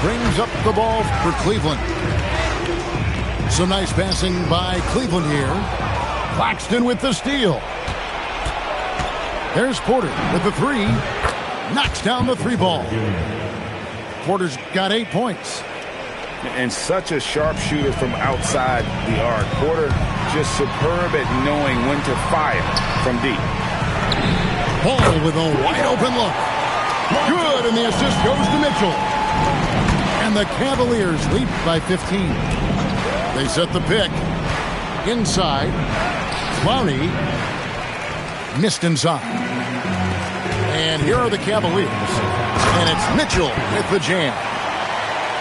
brings up the ball for Cleveland. Some nice passing by Cleveland here. Claxton with the steal. There's Porter with the three. Knocks down the three ball. Porter's got 8 points. And such a sharp shooter from outside the arc. Porter just superb at knowing when to fire from deep. Paul with a wide open look. Good, and the assist goes to Mitchell. And the Cavaliers lead by 15. They set the pick. Inside. Clowney missed inside. And here are the Cavaliers. And it's Mitchell with the jam.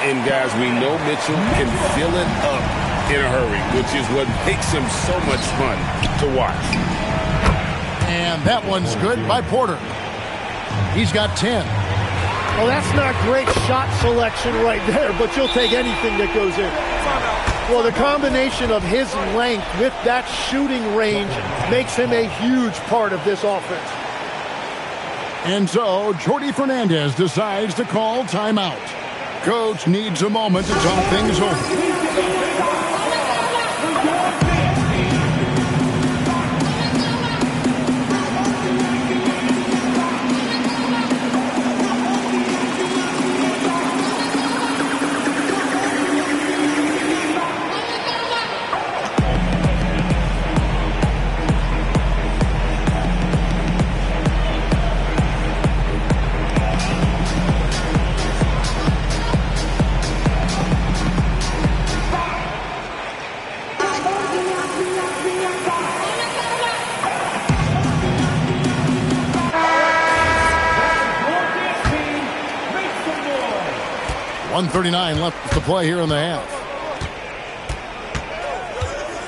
And guys, we know Mitchell can fill it up in a hurry, which is what makes him so much fun to watch. And that one's good by Porter. He's got 10. Well, that's not great shot selection right there, but you'll take anything that goes in. Well, the combination of his length with that shooting range makes him a huge part of this offense. And so, Jordi Fernandez decides to call timeout. Coach needs a moment to talk things over. 1:39 left to play here in the half.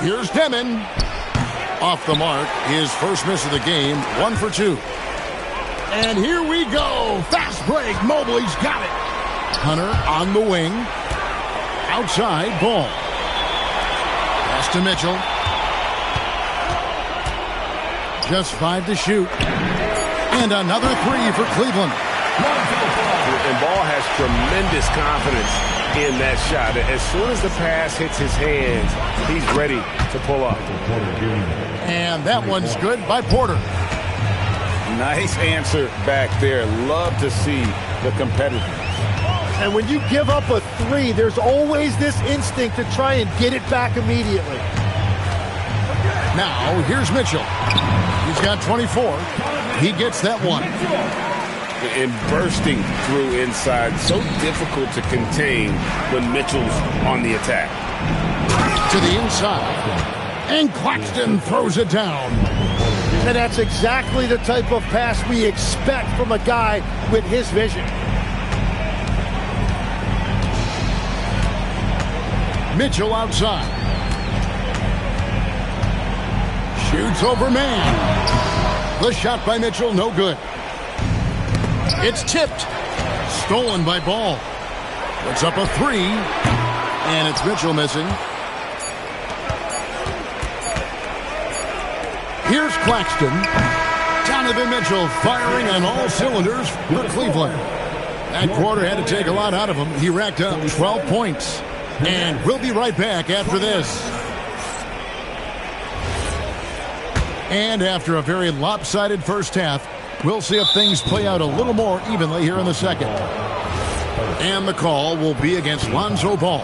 Here's Demon. Off the mark. His first miss of the game. 1 for 2. And here we go. Fast break. Mobley's got it. Hunter on the wing. Outside. Ball. Pass to Mitchell. Just 5 to shoot. And another 3 for Cleveland. And Ball has tremendous confidence in that shot. As soon as the pass hits his hands, he's ready to pull up. And that one's good by Porter. Nice answer back there. Love to see the competitiveness. And when you give up a 3, there's always this instinct to try and get it back immediately. Now, here's Mitchell. He's got 24. He gets that one. And bursting through inside. So difficult to contain when Mitchell's on the attack. To the inside. And Claxton throws it down. And that's exactly the type of pass we expect from a guy with his vision. Mitchell outside. Shoots over man. The shot by Mitchell, no good. It's tipped. Stolen by Ball. Puts up a 3. And it's Mitchell missing. Here's Claxton. Donovan Mitchell firing on all cylinders for Cleveland. That quarter had to take a lot out of him. He racked up 12 points. And we'll be right back after this. And after a very lopsided first half, we'll see if things play out a little more evenly here in the second. And the call will be against Lonzo Ball.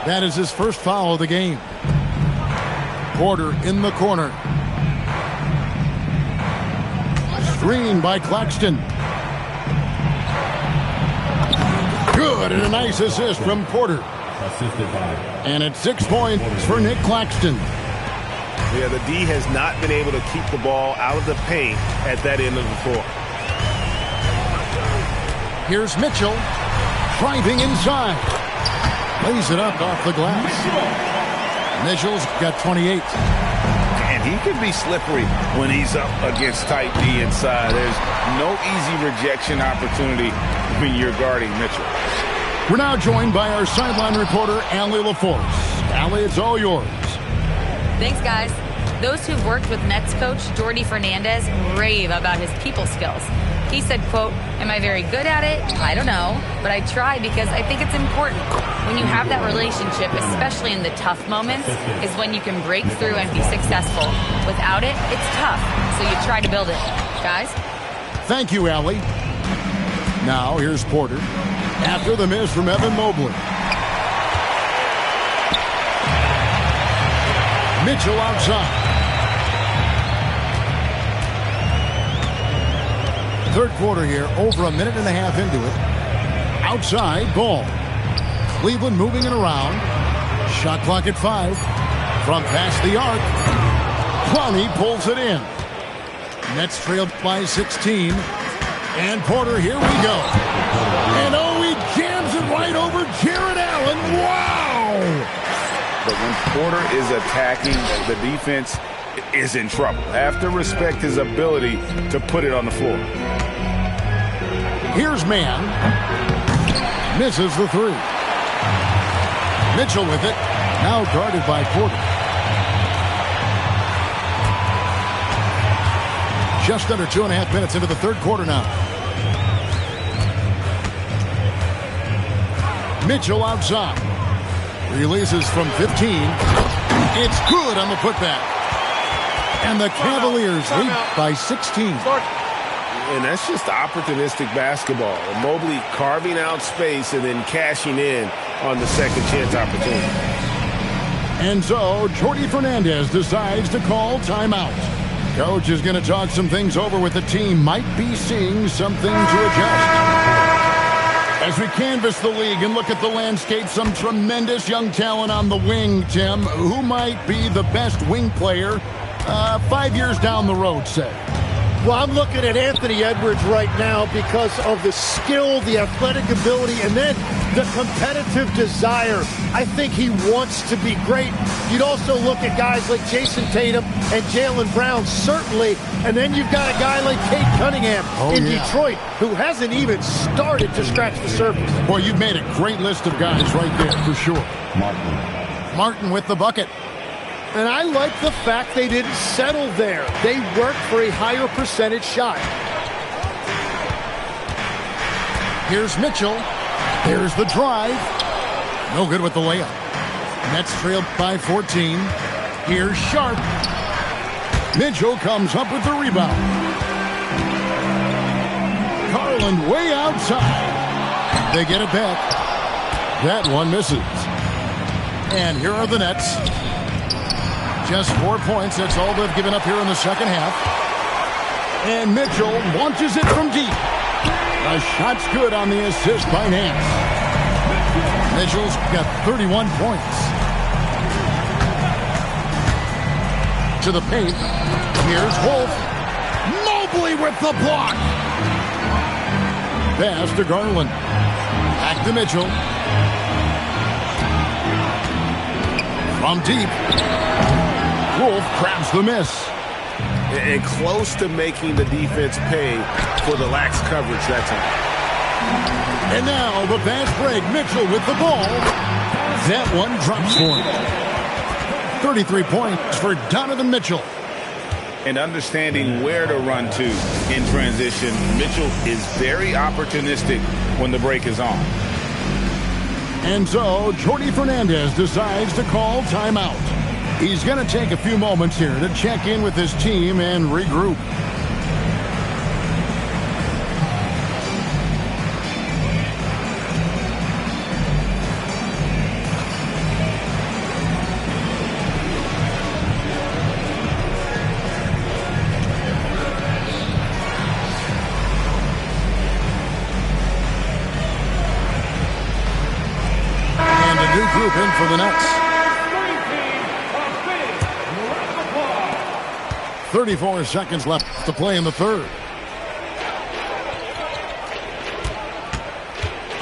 That is his first foul of the game. Porter in the corner. Screen by Claxton. Good, and a nice assist from Porter. And it's 6 points for Nick Claxton. Yeah, the D has not been able to keep the ball out of the paint at that end of the floor. Here's Mitchell. Driving inside. Lays it up off the glass. Mitchell's got 28. And he can be slippery when he's up against tight D inside. There's no easy rejection opportunity when you're guarding Mitchell. We're now joined by our sideline reporter, Allie LaForce. Allie, it's all yours. Thanks, guys. Those who've worked with Nets coach Jordi Fernandez rave about his people skills. He said, quote, "Am I very good at it? I don't know, but I try because I think it's important. When you have that relationship, especially in the tough moments, is when you can break through and be successful. Without it, it's tough, so you try to build it." Guys? Thank you, Allie. Now, here's Porter. After the miss from Evan Mobley. Mitchell outside. Third quarter here, over a minute and a half into it. Outside, ball. Cleveland moving it around. Shot clock at 5. From past the arc. Clowney pulls it in. Nets trailed by 16. And Porter, here we go. And oh, he jams it right over Jarrett Allen. Wow! But when Porter is attacking, the defense is in trouble. Have to respect his ability to put it on the floor. Here's Mann. Misses the 3. Mitchell with it. Now guarded by Porter. Just under 2.5 minutes into the third quarter now. Mitchell outside. Releases from 15. It's good on the putback. And the Cavaliers lead by 16. And that's just opportunistic basketball. Mobley carving out space and then cashing in on the second chance opportunity. And so Jordi Fernandez decides to call timeout. Coach is going to talk some things over with the team. Might be seeing something to adjust. As we canvass the league and look at the landscape, some tremendous young talent on the wing, Tim. Who might be the best wing player 5 years down the road, say? Well, I'm looking at Anthony Edwards right now because of the skill, the athletic ability, and then the competitive desire. I think he wants to be great. You'd also look at guys like Jason Tatum and Jaylen Brown, certainly. And then you've got a guy like Cade Cunningham in Detroit, who hasn't even started to scratch the surface. Boy, you've made a great list of guys right there, for sure. Martin with the bucket. And I like the fact they didn't settle there. They worked for a higher percentage shot. Here's Mitchell. There's the drive. No good with the layup. Nets trailed by 14. Here's Sharp. Mitchell comes up with the rebound. Garland way outside. They get it back. That one misses. And here are the Nets. Just 4 points. That's all they've given up here in the second half. And Mitchell launches it from deep. The shot's good on the assist by Nance. Mitchell's got 31 points. To the paint. Here's Wolf. Mobley with the block. Pass to Garland. Back to Mitchell. From deep. Wolf grabs the miss. And close to making the defense pay for the lax coverage that time. And now the fast break. Mitchell with the ball. That one drops for him. 33 points for Donovan Mitchell. And understanding where to run to in transition, Mitchell is very opportunistic when the break is on. And so Jordi Fernandez decides to call timeout. He's going to take a few moments here to check in with his team and regroup. And a new group in for the Nets. 34 seconds left to play in the third.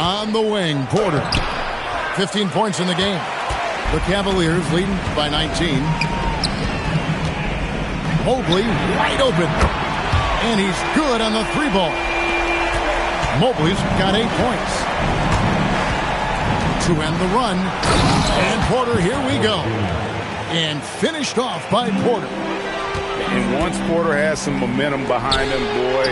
On the wing, Porter. 15 points in the game. The Cavaliers leading by 19. Mobley wide open. And he's good on the 3-ball. Mobley's got 8 points. To end the run. And Porter, here we go. And finished off by Porter. And once Porter has some momentum behind him, boy,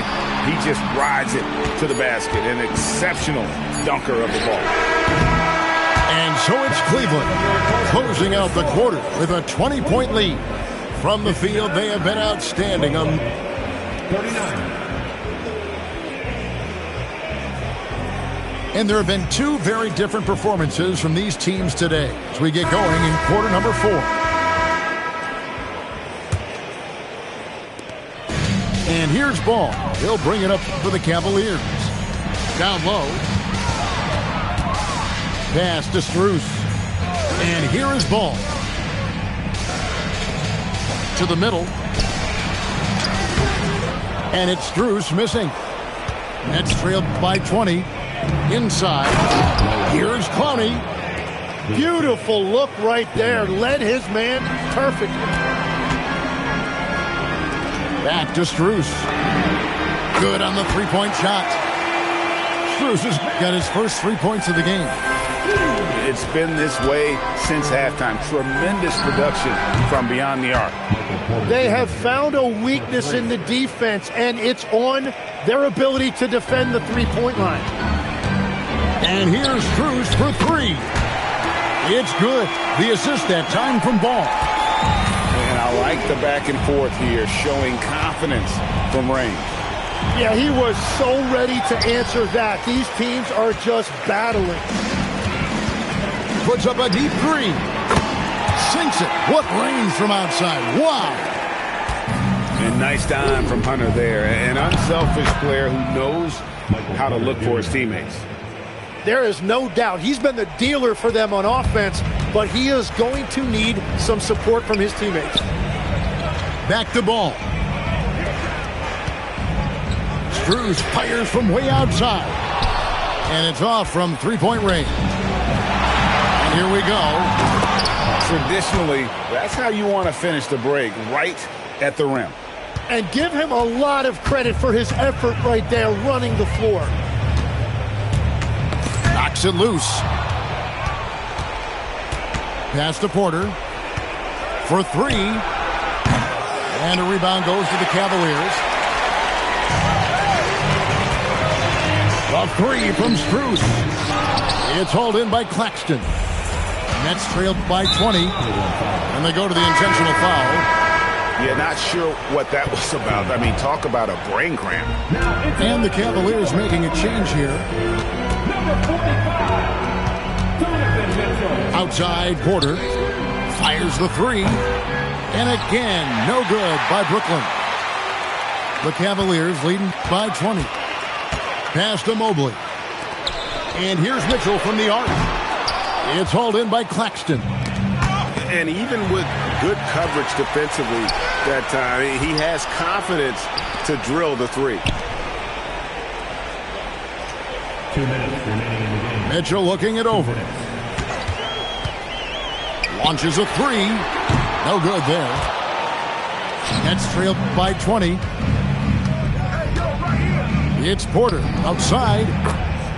he just rides it to the basket. An exceptional dunker of the ball. And so it's Cleveland closing out the quarter with a 20-point lead. From the field, they have been outstanding. 39. And there have been two very different performances from these teams today as we get going in quarter number 4. And here's Ball. He'll bring it up for the Cavaliers. Down low. Pass to Strus. And here is Ball. To the middle. And it's Strus missing. Nets trailed by 20. Inside. Here's Clowney. Beautiful look right there. Led his man perfectly. Back to Strus. Good on the three-point shot. Strus has got his first 3 points of the game. It's been this way since halftime. Tremendous production from beyond the arc. They have found a weakness in the defense, and it's on their ability to defend the three-point line. And here's Strus for 3. It's good. The assist that time from Ball. And I like the back and forth here, showing confidence from range. Yeah, he was so ready to answer that. These teams are just battling. Puts up a deep 3. Sinks it. What range from outside. Wow. And nice dime from Hunter there. An unselfish player who knows how to look for his teammates. There is no doubt he's been the dealer for them on offense, but he is going to need some support from his teammates. Back to Ball. Strus fires from way outside. And it's off from three-point range. And here we go. Traditionally, that's how you want to finish the break, right at the rim. And give him a lot of credit for his effort right there running the floor. Knocks it loose. Pass to Porter. For 3. And a rebound goes to the Cavaliers. A 3 from Strus. It's hauled in by Claxton. Nets trailed by 20. And they go to the intentional foul. Yeah, not sure what that was about. I mean, talk about a brain cramp. And the Cavaliers making a change here. Outside, Porter fires the 3. And again, no good by Brooklyn. The Cavaliers leading by 20. Pass to Mobley. And here's Mitchell from the arc. It's hauled in by Claxton. And even with good coverage defensively that time, he has confidence to drill the 3. 2 minutes remaining in the game. Mitchell looking it over. Launches a 3. No good there. Nets trailed by 20. It's Porter outside.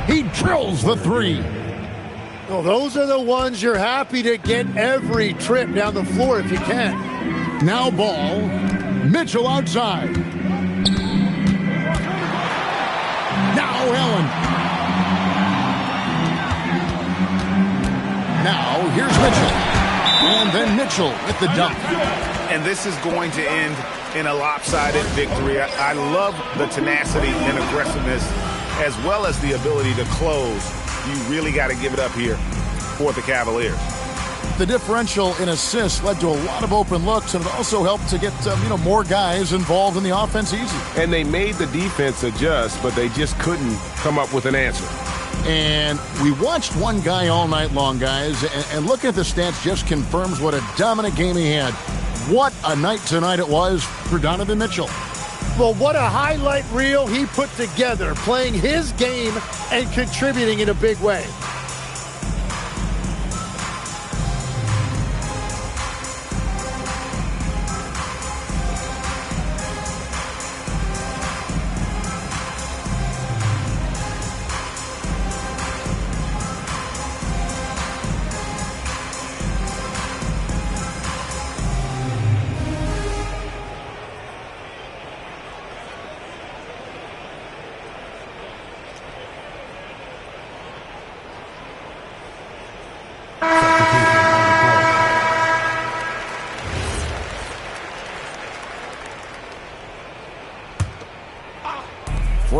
He drills the 3. Well, those are the ones you're happy to get every trip down the floor if you can. Now Ball. Mitchell outside. Now Allen. Now here's Mitchell. And then Mitchell with the dunk. And this is going to end in a lopsided victory. I love the tenacity and aggressiveness as well as the ability to close. You really got to give it up here for the Cavaliers. The differential in assists led to a lot of open looks, and it also helped to get more guys involved in the offense easy. And they made the defense adjust, but they just couldn't come up with an answer. And we watched one guy all night long, guys, and looking at the stats just confirms what a dominant game he had. What a night tonight it was for Donovan Mitchell. Well, what a highlight reel he put together, playing his game and contributing in a big way.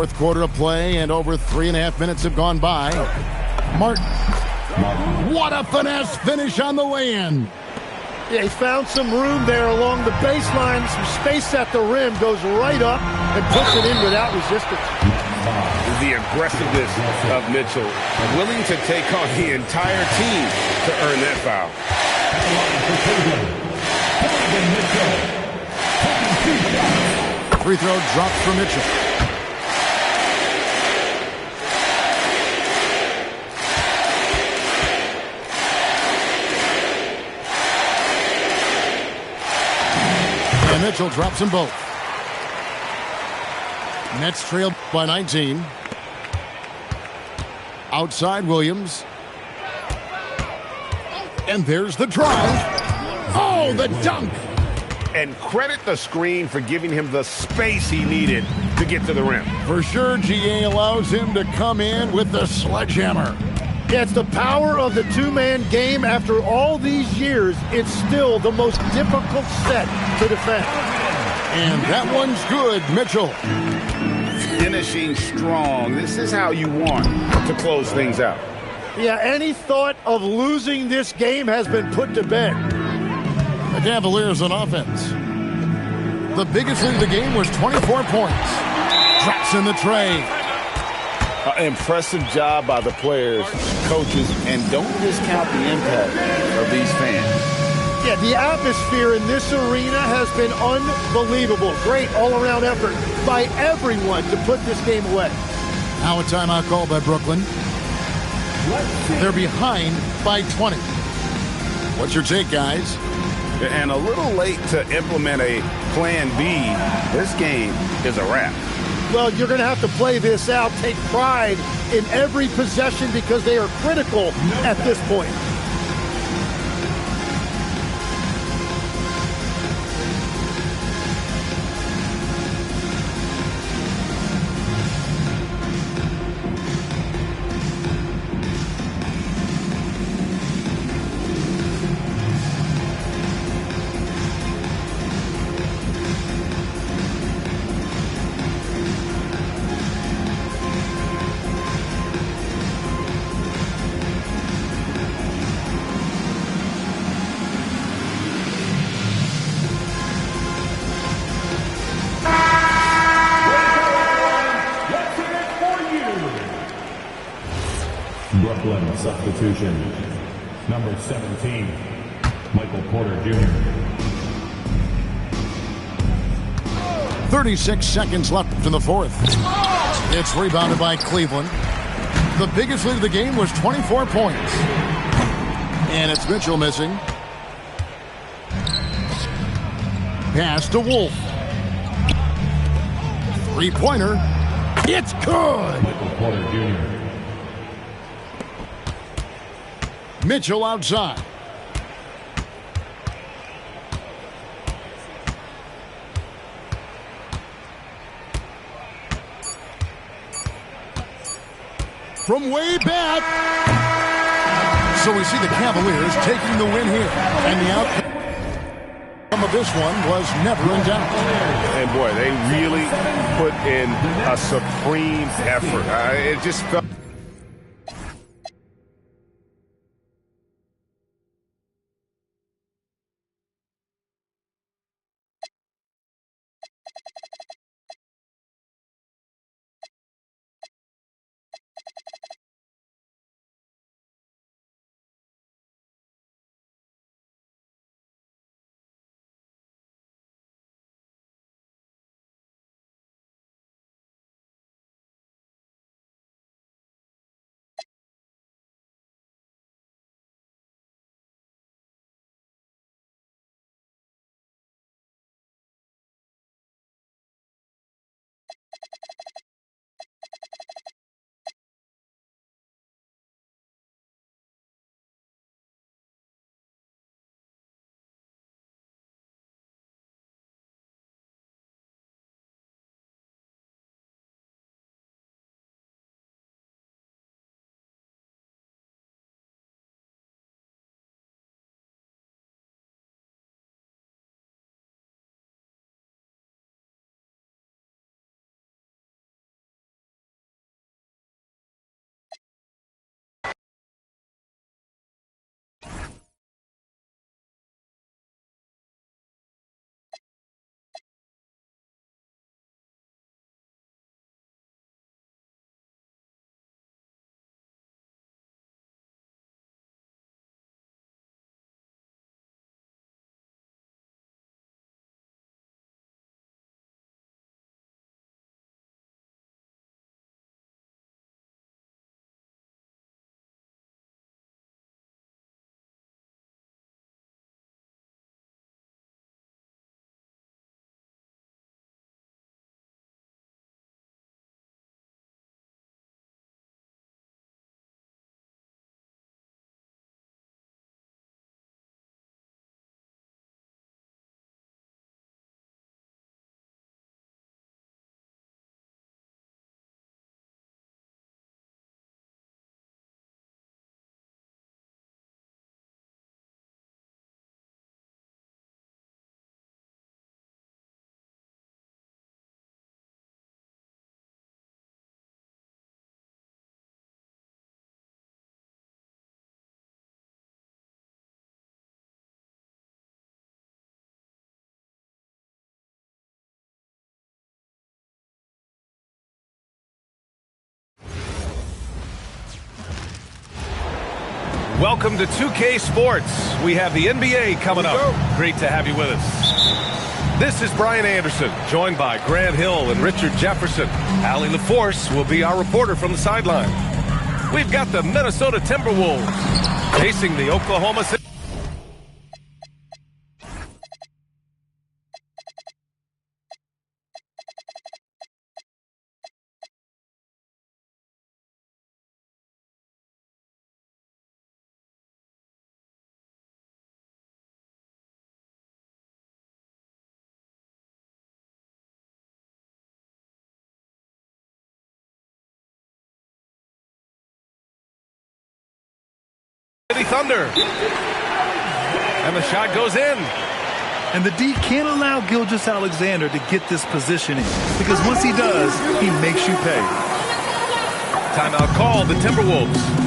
Fourth quarter of play, and over 3.5 minutes have gone by. Martin. What a finesse finish on the way in. Yeah, he found some room there along the baseline, some space at the rim, goes right up and puts it in without resistance. The aggressiveness of Mitchell, willing to take on the entire team to earn that foul. Free throw dropped for Mitchell. And Mitchell drops them both. Nets trail by 19. Outside Williams. And there's the drive. Oh, the dunk. And credit the screen for giving him the space he needed to get to the rim. For sure, GA allows him to come in with the sledgehammer. Yeah, it's the power of the two-man game. After all these years, it's still the most difficult set to defend. And that one's good, Mitchell. Finishing strong. This is how you want to close things out. Yeah, any thought of losing this game has been put to bed. The Cavaliers on offense. The biggest lead of the game was 24 points. Drops in the tray. Impressive job by the players, coaches, and don't discount the impact of these fans. Yeah, the atmosphere in this arena has been unbelievable. Great all-around effort by everyone to put this game away. Now a timeout called by Brooklyn. They're behind by 20. What's your take, guys? And a little late to implement a plan B. This game is a wrap. Well, you're going to have to play this out, take pride in every possession because they are critical at this point. Brooklyn substitution. Number 17, Michael Porter Jr. 36 seconds left in the fourth. It's rebounded by Cleveland. The biggest lead of the game was 24 points. And it's Mitchell missing. Pass to Wolf. Three-pointer. It's good. Michael Porter Jr. Mitchell outside. From way back. So we see the Cavaliers taking the win here. And the outcome of this one was never in doubt. And boy, they really put in a supreme effort. It just felt Welcome to 2K Sports. We have the NBA coming up. Great to have you with us. This is Brian Anderson, joined by Grant Hill and Richard Jefferson. Allie LaForce will be our reporter from the sideline. We've got the Minnesota Timberwolves facing the Oklahoma City. Thunder. And the shot goes in. And the D can't allow Gilgeous-Alexander to get this positioning, because once he does, he makes you pay. Timeout called, the Timberwolves.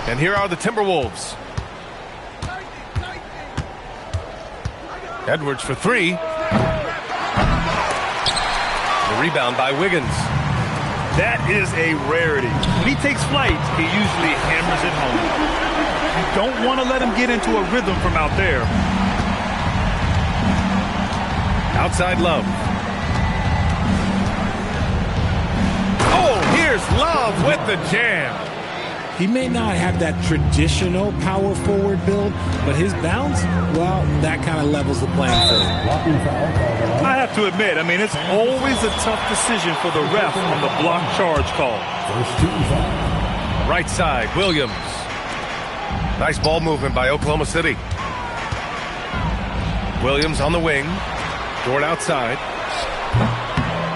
And here are the Timberwolves. Edwards for three. The rebound by Wiggins. That is a rarity. When he takes flight, he usually hammers it home. You don't want to let him get into a rhythm from out there. Outside Love. Oh, here's Love with the jam. He may not have that traditional power forward build, but his bounce, well, that kind of levels the playing field. I have to admit, it's always a tough decision for the ref on the block charge call. Right side, Williams. Nice ball movement by Oklahoma City. Williams on the wing. Dort outside.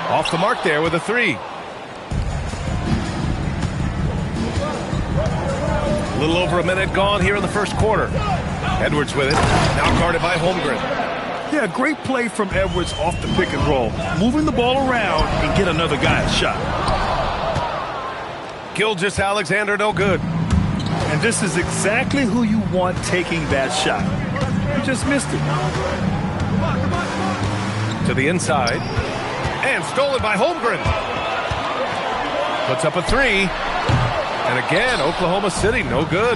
Off the mark there with a three. A little over a minute gone here in the first quarter. Edwards with it. Now guarded by Holmgren. Yeah, great play from Edwards off the pick and roll. Moving the ball around and get another guy's shot. Gilgeous-Alexander no good. And this is exactly who you want taking that shot. You just missed it. To the inside. And stolen by Holmgren. Puts up a three. And again, Oklahoma City, no good.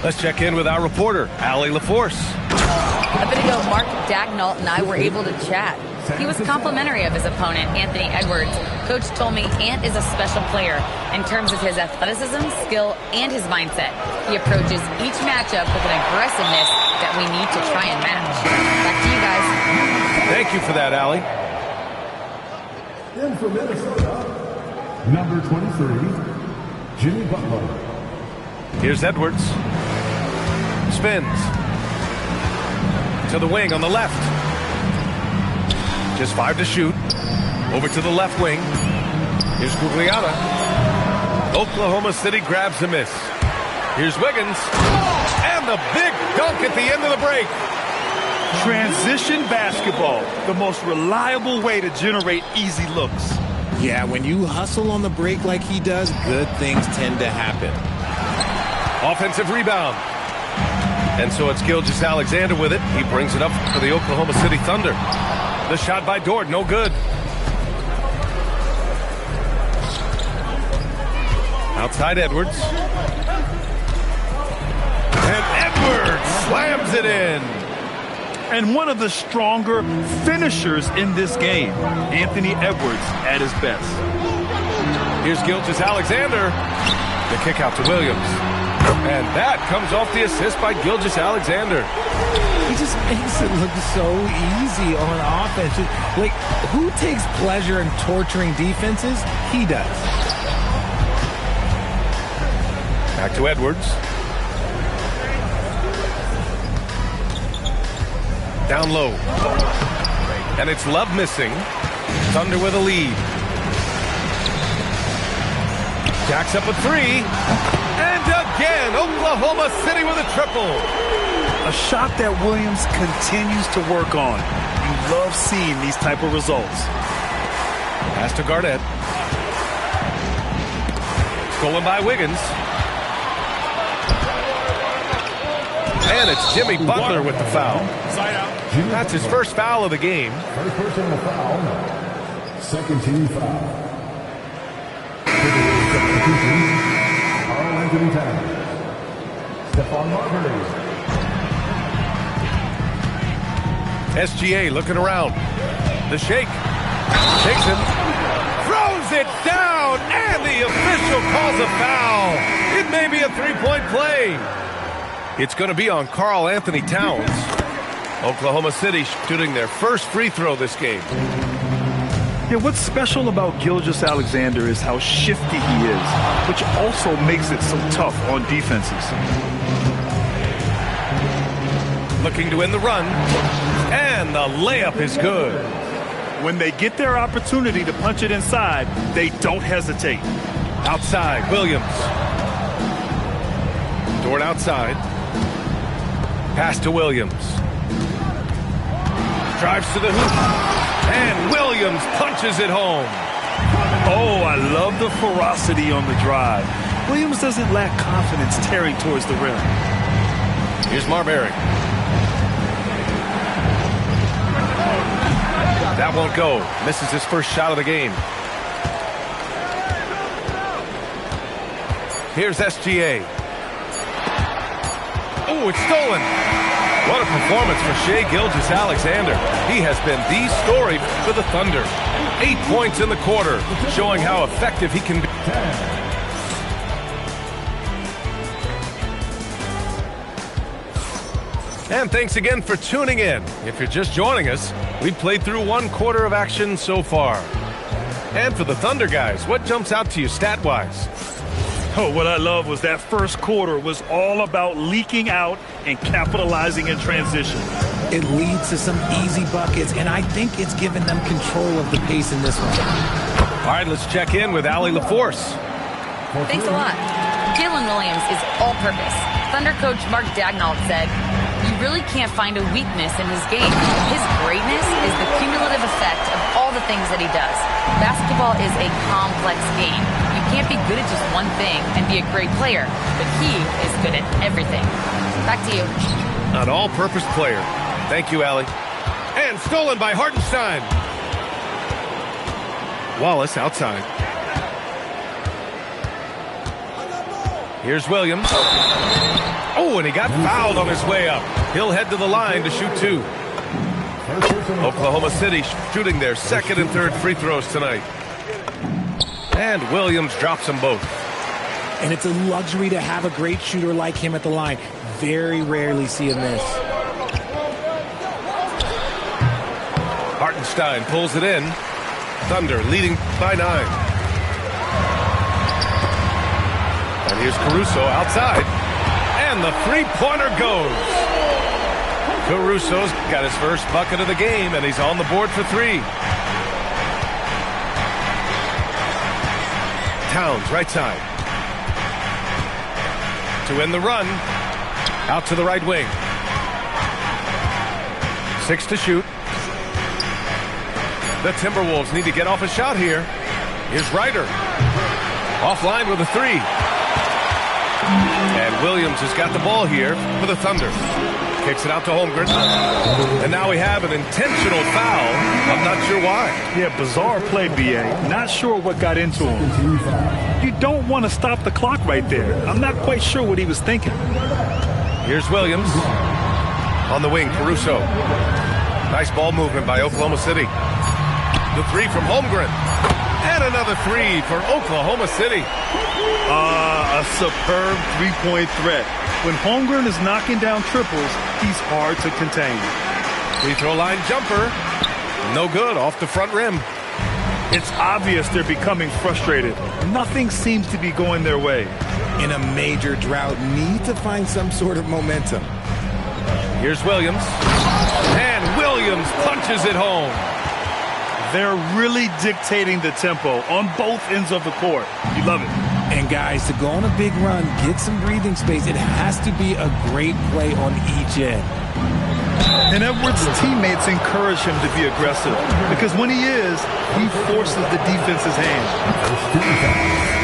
Let's check in with our reporter, Allie LaForce. A bit ago, Mark Dagnall and I were able to chat. He was complimentary of his opponent, Anthony Edwards. Coach told me Ant is a special player in terms of his athleticism, skill, and his mindset. He approaches each matchup with an aggressiveness that we need to try and match. Back to you guys. Thank you for that, Allie. In for Minnesota, number 23. Jimmy Butler. Here's Edwards. Spins. To the wing on the left. Just 5 to shoot. Over to the left wing. Here's Gugliotta. Oklahoma City grabs a miss. Here's Wiggins. And the big dunk at the end of the break. Transition basketball, the most reliable way to generate easy looks. Yeah, when you hustle on the break like he does, good things tend to happen. Offensive rebound. And so it's Gilgeous-Alexander with it. He brings it up for the Oklahoma City Thunder. The shot by Dort, no good. Outside Edwards. And Edwards slams it in. and one of the stronger finishers in this game. Anthony Edwards at his best. Here's Gilgeous-Alexander. The kick out to Williams. And that comes off the assist by Gilgeous-Alexander. He just makes it look so easy on offense. Like, who takes pleasure in torturing defenses? He does. Back to Edwards. Down low. And it's Love missing. Thunder with a lead. Jacks up a three. And again, Oklahoma City with a triple. A shot that Williams continues to work on. You love seeing these type of results. Pass to Garnett. Stolen by Wiggins. And it's Jimmy Butler with the foul. That's his first foul of the game. First personal foul. Second team foul. Karl Anthony Towns. Stephon Marbury. SGA looking around. The shake. Takes him. Throws it down. And the official calls a foul. It may be a three-point play. It's going to be on Karl Anthony Towns. Oklahoma City shooting their first free throw this game. Yeah, what's special about Gilgeous-Alexander is how shifty he is, which also makes it so tough on defenses. Looking to win the run. And the layup is good. When they get their opportunity to punch it inside, they don't hesitate. Outside, Williams. Dort outside. Pass to Williams. Drives to the hoop. And Williams punches it home. Oh, I love the ferocity on the drive. Williams doesn't lack confidence tearing towards the rim. Here's Marbury. That won't go. Misses his first shot of the game. Here's SGA. Oh, it's stolen. What a performance for Shai Gilgeous-Alexander. He has been the story for the Thunder. 8 points in the quarter, showing how effective he can be. And thanks again for tuning in. If you're just joining us, we've played through 1 quarter of action so far. And for the Thunder guys, what jumps out to you stat-wise? Oh, what I love was that first quarter was all about leaking out and capitalizing in transition. It leads to some easy buckets, and I think it's given them control of the pace in this one. All right, let's check in with Allie LaForce. Thanks a lot. Jalen Williams is all-purpose. Thunder coach Mark Daigneault said, "You really can't find a weakness in his game. His greatness is the cumulative effect of all the things that he does. Basketball is a complex game. You can't be good at just one thing and be a great player, but he is good at everything." Back to you. An all-purpose player. Thank you, Allie. And stolen by Hartenstein. Wallace outside. Here's Williams. Oh, and he got fouled on his way up. He'll head to the line to shoot 2. Oklahoma City shooting their second and third free throws tonight. And Williams drops them both. And it's a luxury to have a great shooter like him at the line. Very rarely see him miss. Hartenstein pulls it in. Thunder leading by 9. And here's Caruso outside. And the three-pointer goes. Caruso's got his first bucket of the game, and he's on the board for 3. Towns, right side. To win the run. Out to the right wing. 6 to shoot. The Timberwolves need to get off a shot here. Here's Ryder. Offline with a 3. And Williams has got the ball here for the Thunder. Kicks it out to Holmgren. And now we have an intentional foul. I'm not sure why. Yeah, bizarre play, B.A. Not sure what got into him. You don't want to stop the clock right there. I'm not quite sure what he was thinking. Here's Williams. On the wing, Caruso. Nice ball movement by Oklahoma City. The three from Holmgren. And another three for Oklahoma City. A superb three-point threat. When Holmgren is knocking down triples, he's hard to contain. Free throw line jumper. No good, off the front rim. It's obvious they're becoming frustrated. Nothing seems to be going their way. In a major drought, need to find some sort of momentum. Here's Williams. And Williams punches it home. They're really dictating the tempo on both ends of the court. You love it. And guys, to go on a big run, get some breathing space, it has to be a great play on each end. And Edwards' teammates encourage him to be aggressive because when he is, he forces the defense's hand.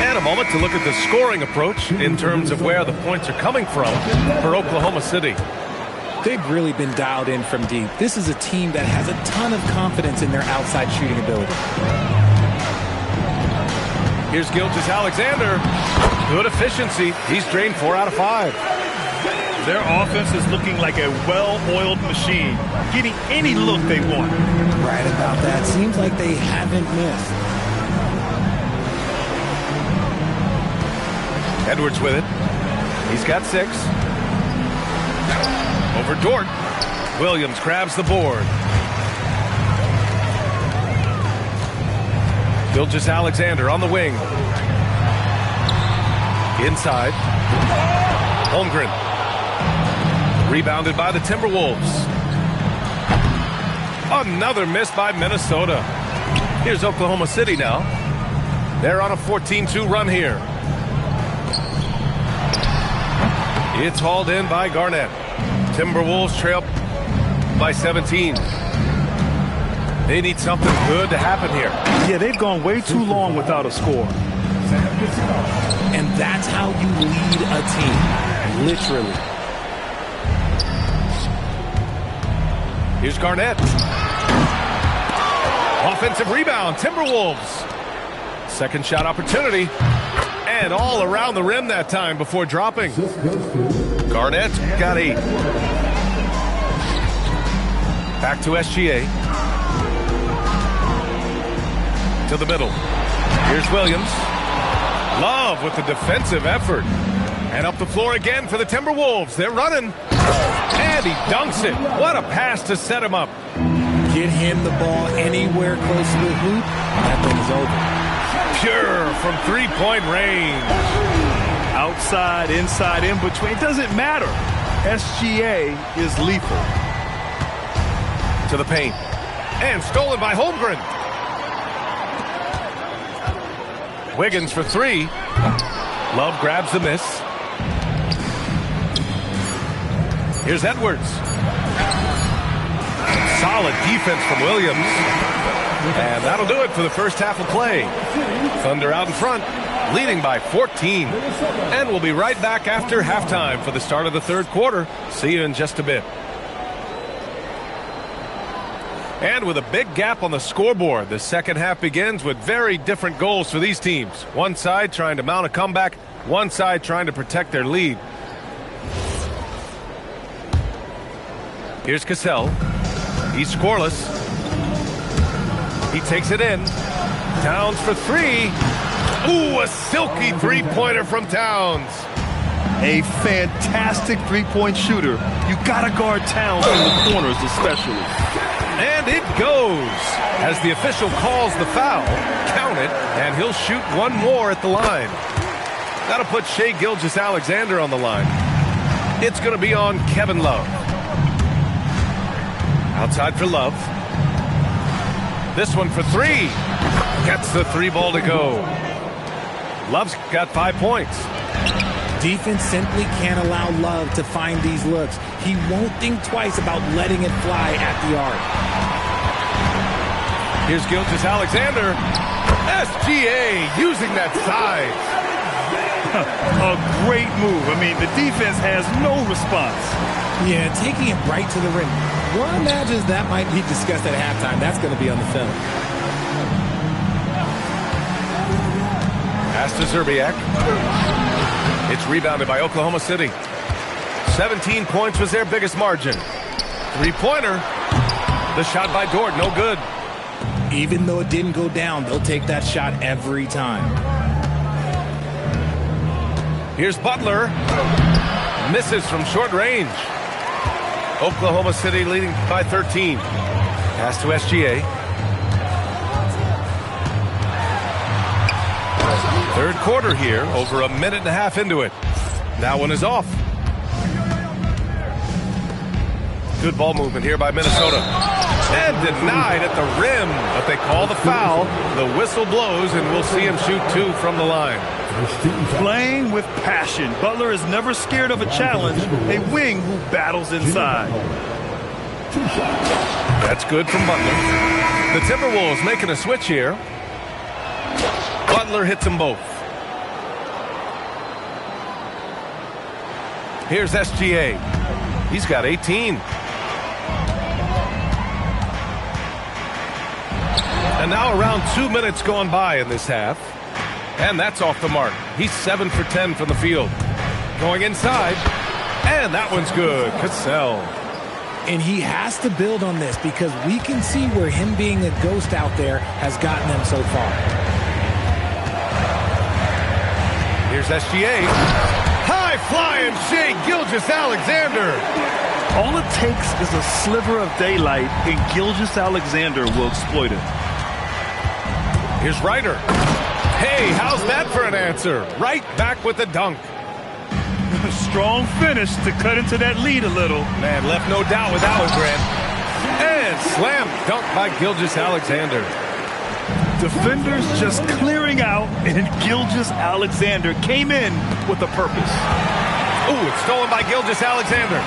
And a moment to look at the scoring approach in terms of where the points are coming from for Oklahoma City. They've really been dialed in from deep. This is a team that has a ton of confidence in their outside shooting ability. Here's Gilgeous-Alexander. Good efficiency. He's drained 4 out of 5. Their offense is looking like a well-oiled machine, getting any look they want. Right about that. Seems like they haven't missed. Edwards with it. He's got 6. Over Dort. Williams grabs the board. Gilgeous-Alexander on the wing. Inside. Holmgren. Rebounded by the Timberwolves. Another miss by Minnesota. Here's Oklahoma City now. They're on a 14-2 run here. It's hauled in by Garnett. Timberwolves trail by 17. They need something good to happen here. Yeah, they've gone way too long without a score. And that's how you lead a team. Literally. Here's Garnett. Offensive rebound, Timberwolves. Second shot opportunity. And all around the rim that time before dropping. Garnett got 8. Back to SGA. To the middle. Here's Williams. Love with the defensive effort. And up the floor again for the Timberwolves. They're running. And he dunks it. What a pass to set him up. Get him the ball anywhere close to the hoop. That thing is over. Pure from three-point range. Outside, inside, in between. It doesn't matter. SGA is lethal. To the paint. And stolen by Holmgren. Wiggins for 3. Love grabs the miss. Here's Edwards. Solid defense from Williams. And that'll do it for the first half of play. Thunder out in front, leading by 14. And we'll be right back after halftime for the start of the third quarter. See you in just a bit. And with a big gap on the scoreboard, the second half begins with very different goals for these teams. One side trying to mount a comeback, one side trying to protect their lead. Here's Cassell. He's scoreless. He takes it in. Towns for 3. Ooh, a silky three-pointer from Towns. A fantastic three-point shooter. You gotta guard Towns in the corners especially. And it goes. As the official calls the foul, count it, and he'll shoot one more at the line. That'll put Shai Gilgeous-Alexander on the line. It's going to be on Kevin Love. Outside for Love. This one for 3. Gets the 3 ball to go. Love's got 5 points. Defense simply can't allow Love to find these looks. He won't think twice about letting it fly at the arc. Here's Gilgeous-Alexander. SGA using that size. A great move. I mean, the defense has no response. Yeah, taking it right to the rim. One imagines that might be discussed at halftime. That's going to be on the film. Pass to Zerbiak. It's rebounded by Oklahoma City. 17 points was their biggest margin. Three-pointer. The shot by Dort, no good. Even though it didn't go down, they'll take that shot every time. Here's Butler. Misses from short range. Oklahoma City leading by 13. Pass to SGA. Third quarter here, over a minute and a half into it. That one is off. Good ball movement here by Minnesota. And denied at the rim, but they call the foul. The whistle blows, and we'll see him shoot two from the line. Playing with passion. Butler is never scared of a challenge. A wing who battles inside. That's good from Butler. The Timberwolves making a switch here. Butler hits them both. Here's SGA. He's got 18. And now around 2 minutes gone by in this half. And that's off the mark. He's 7 for 10 from the field. Going inside. And that one's good. Cassell. And he has to build on this because we can see where him being a ghost out there has gotten them so far. Here's SGA. High flying Shai Gilgeous-Alexander. All it takes is a sliver of daylight, and Gilgeous-Alexander will exploit it. Here's Ryder. Hey, how's that for an answer? Right back with the dunk. Strong finish to cut into that lead a little. Man, left no doubt with that one, Grant. And slam dunk by Gilgeous-Alexander. Defenders just clearing out, and Gilgeous-Alexander came in with a purpose. Ooh, it's stolen by Gilgeous-Alexander.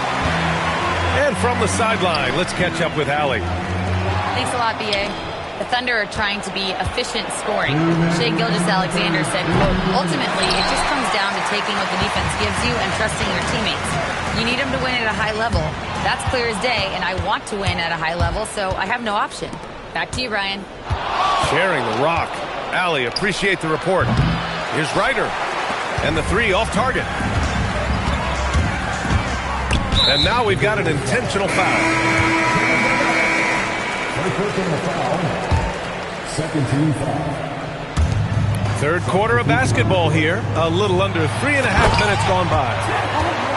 And from the sideline, let's catch up with Allie. Thanks a lot, B.A. The Thunder are trying to be efficient scoring. Shai Gilgeous-Alexander said, quote, ultimately, it just comes down to taking what the defense gives you and trusting your teammates. You need them to win at a high level. That's clear as day, and I want to win at a high level, so I have no option. Back to you, Ryan. Sharing the rock. Allie, appreciate the report. Here's Ryder. And the three off target. And now we've got an intentional foul. Second team foul. Third quarter of basketball here. A little under 3.5 minutes gone by.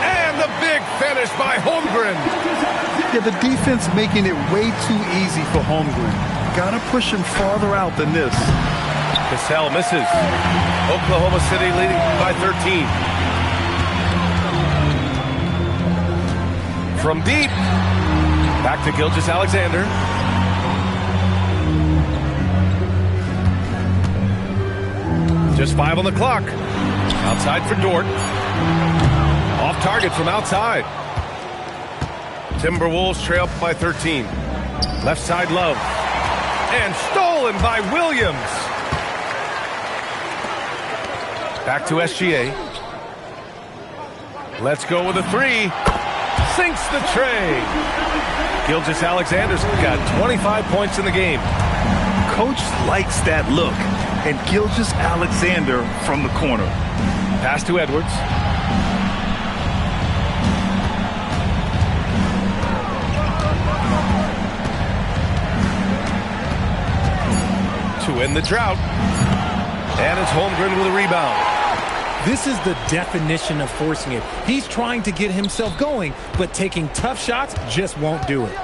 And the big finish by Holmgren. Yeah, the defense making it way too easy for Holmgren. Gotta push him farther out than this. Cassell misses. Oklahoma City leading by 13. From deep. Back to Gilgeous-Alexander. Just 5 on the clock. Outside for Dort. Off target from outside. Timberwolves trail by 13. Left side Love. And stolen by Williams. Back to SGA. Let's go with a three. Sinks the tray. Gilgeous-Alexander's got 25 points in the game. Coach likes that look. And Gilgeous-Alexander from the corner. Pass to Edwards. To end the drought. And it's Holmgren with a rebound. This is the definition of forcing it. He's trying to get himself going, but taking tough shots just won't do it.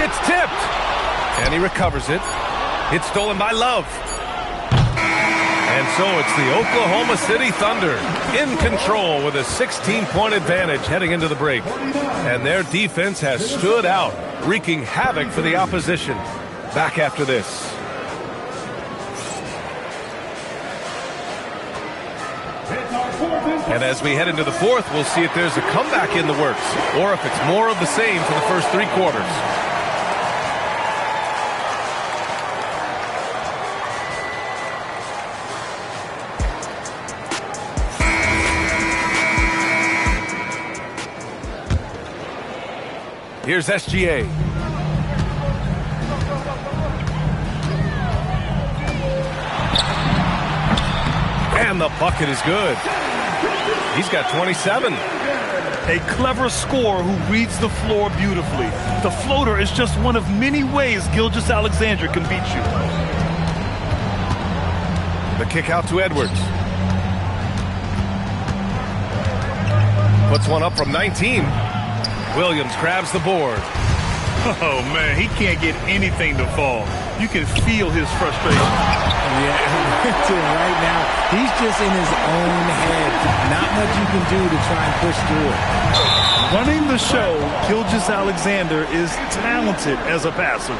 It's tipped. And he recovers it. It's stolen by Love. And so it's the Oklahoma City Thunder in control with a 16-point advantage heading into the break. And their defense has stood out, wreaking havoc for the opposition. Back after this. And as we head into the fourth, we'll see if there's a comeback in the works or if it's more of the same for the first 3 quarters. Here's SGA. And the bucket is good. He's got 27. A clever scorer who reads the floor beautifully. The floater is just one of many ways Gilgeous-Alexander can beat you. The kick out to Edwards. Puts one up from 19. Williams grabs the board. Oh, man, he can't get anything to fall. You can feel his frustration. Yeah, right now, he's just in his own head. Not much you can do to try and push through it. Running the show, Gilgeous-Alexander is talented as a passer.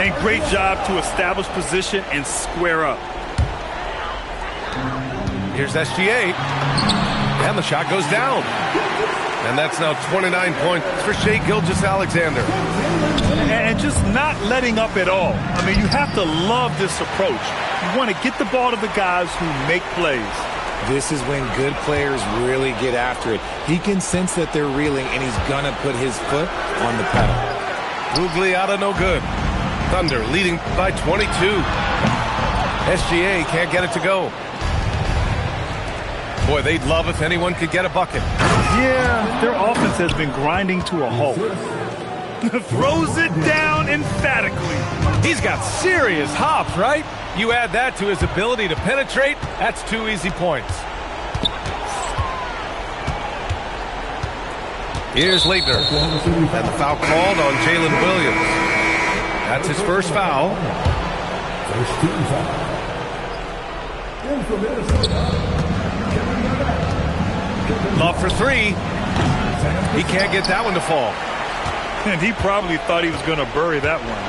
And great job to establish position and square up. Here's SGA. And the shot goes down. And that's now 29 points for Shai Gilgeous-Alexander. And just not letting up at all. I mean, you have to love this approach. You want to get the ball to the guys who make plays. This is when good players really get after it. He can sense that they're reeling, and he's going to put his foot on the pedal. Gugliotta no good. Thunder leading by 22. SGA can't get it to go. Boy, they'd love if anyone could get a bucket. Yeah, their offense has been grinding to a halt. Throws it down emphatically. He's got serious hops, right? You add that to his ability to penetrate, that's 2 easy points. Here's Leitner. And the foul called on Jalen Williams. That's his first foul. First team foul. And for Minnesota, Love for three. He can't get that one to fall. And he probably thought he was going to bury that one.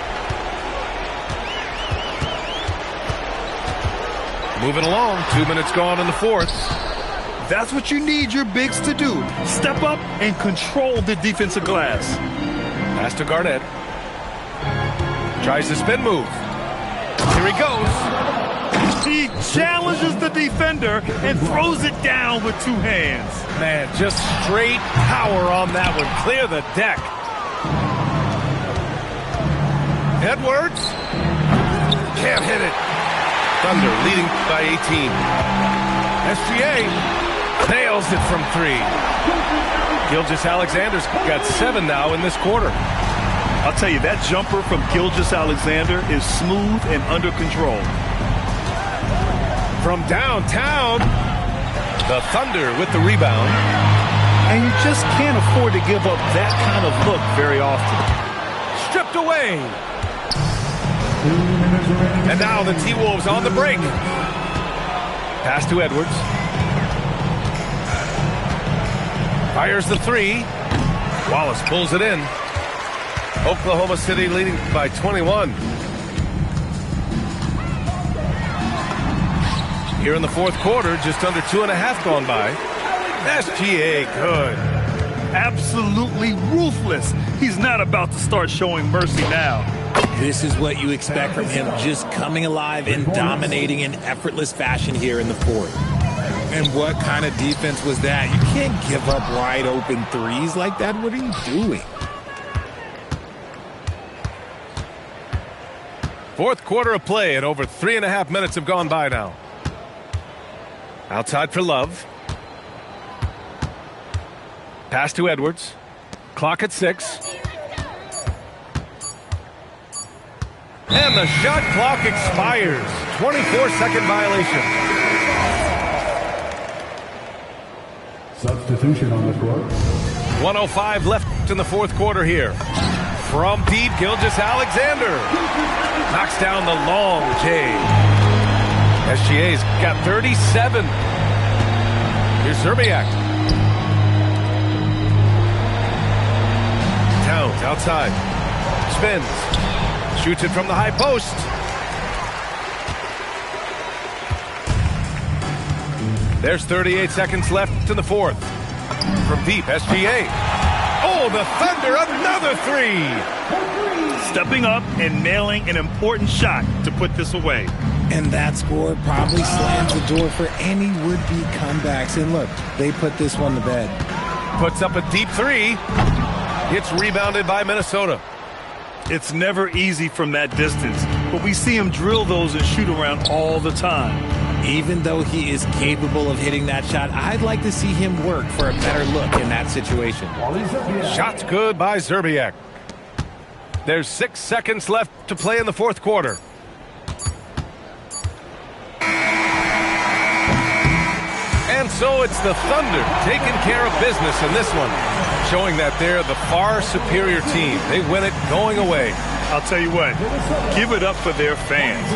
Moving along, 2 minutes gone in the fourth. That's what you need your bigs to do. Step up and control the defensive glass. Pass to Garnett. Tries the spin move. Here he goes. He challenges the defender and throws it down with 2 hands. Man, just straight power on that one. Clear the deck. Edwards. Can't hit it. Thunder leading by 18. SGA nails it from 3. Gilgeous-Alexander's got 7 now in this quarter. I'll tell you, that jumper from Gilgeous-Alexander is smooth and under control. From downtown, the Thunder with the rebound. And you just can't afford to give up that kind of look very often. Stripped away. And now the T-Wolves on the break. Pass to Edwards. Fires the 3. Wallace pulls it in. Oklahoma City leading by 21. Here in the fourth quarter, just under 2.5 gone by. SGA good. Absolutely ruthless. He's not about to start showing mercy now. This is what you expect from him, just coming alive and dominating in effortless fashion here in the fourth. And what kind of defense was that? You can't give up wide open threes like that. What are you doing? Fourth quarter of play, and over 3.5 minutes have gone by now. Outside for Love. Pass to Edwards. Clock at 6. And the shot clock expires. 24-second violation. substitution on the court. 1:05 left in the fourth quarter here. From deep, Gilgeous-Alexander knocks down the long J. SGA's got 37. Here's Zerbiak. Towns outside. Spins. Shoots it from the high post. There's 38 seconds left in the fourth. From deep, SGA. Oh, the Thunder, another three. Stepping up and nailing an important shot to put this away. And that score probably slams the door for any would-be comebacks. And look, they put this one to bed. Puts up a deep three. It's rebounded by Minnesota. It's never easy from that distance, but we see him drill those and shoot around all the time. Even though he is capable of hitting that shot, I'd like to see him work for a better look in that situation. Shot's good by Szczerbiak. There's 6 seconds left to play in the fourth quarter. And so it's the Thunder taking care of business in this one, showing that they're the far superior team. They win it going away. I'll tell you what, give it up for their fans.